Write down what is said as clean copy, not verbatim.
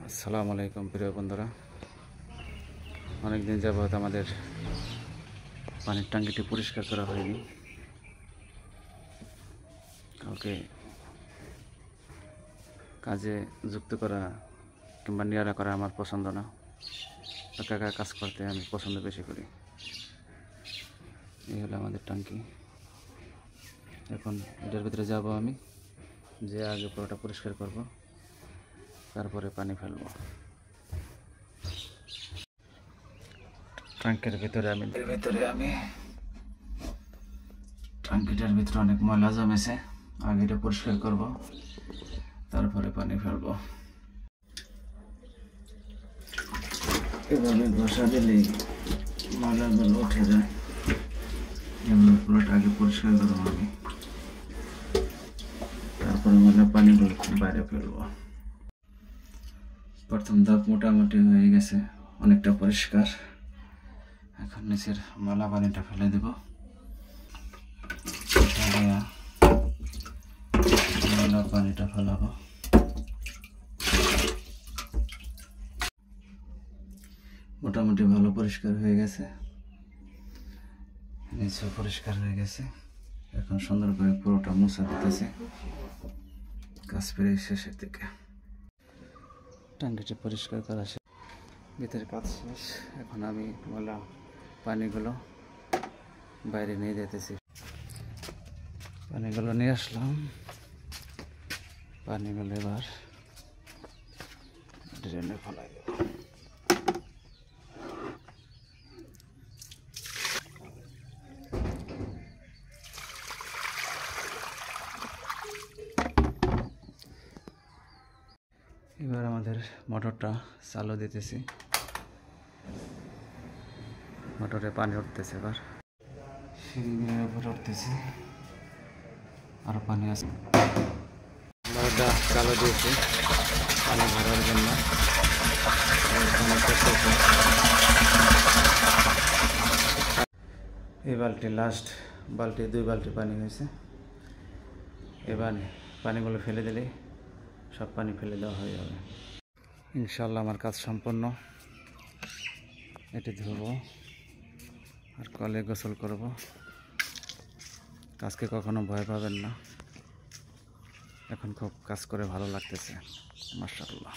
আসসালামু আলাইকুম প্রিয় বন্ধুরা, অনেকদিন যাবত আমাদের পানির ট্যাঙ্কিটি পরিষ্কার করা হয়নি। কাউকে কাজে যুক্ত করা কিংবা নিয়ারা করা আমার পছন্দ না। একা একা কাজ করতে আমি পছন্দ বেশি করি। এই হলো আমাদের ট্যাঙ্কি। এখন এটার ভিতরে যাব আমি, যে আগে পুরোটা পরিষ্কার করব, তারপরে পানি ফেলব। ট্যাঙ্কের ভিতরে ট্যাঙ্কিটার ভিতরে অনেক ময়লা জমেছে। আগে এটা পরিষ্কার করব, তারপরে পানি ফেলব। এভাবে ঘষা দিলেই ময়লাগুলো উঠে যায়। এভাবে পুরোটা আগে পরিষ্কার করবো আমি, তারপরে ময়লা পানিগুলো বাইরে ফেলবো। প্রথম ধাপ মোটামুটি হয়ে গেছে, অনেকটা পরিষ্কার। এখন নিচের ময়লা পানিটা ফেলে দেব। ময়লা পানিটা ফেলাবো। মোটামুটি ভালো পরিষ্কার হয়ে গেছে, নিচেও পরিষ্কার হয়ে গেছে। এখন সুন্দর করে পুরোটা মুছা দিতেছে। কাজ প্রায় শেষের দিকে। ট্যাঙ্কিটা পরিষ্কার করা শেষ, ভিতরে কাজ শেষ। এখন আমি ময়লা পানিগুলো বাইরে নিয়ে যেতেছি। পানিগুলো নিয়ে আসলাম। পানিগুলো এবার ড্রেনে ফেলাই দেব। এবার আমাদের মোটরটা চালু দিতেছি। মোটরে পানি উঠতেছে। এবার সিঁড়ির উপরে উঠতেছি, আরো পানি আছে। মোটরটা চালু দিয়েছি পানি ভরার জন্য। এই বালতি লাস্ট বালতি, 2 বালতি পানি হয়েছে। এবার পানিগুলো ফেলে দিলেই সব পানি ফেলে দেওয়া হয়ে যাবে। ইনশাল্লাহ আমার কাজ সম্পন্ন। এটি ধুবো আর কলে গোসল করব। কাজকে কখনো ভয় পাবেন না। এখন খুব কাজ করে ভালো লাগতেছে, মাশাআল্লাহ।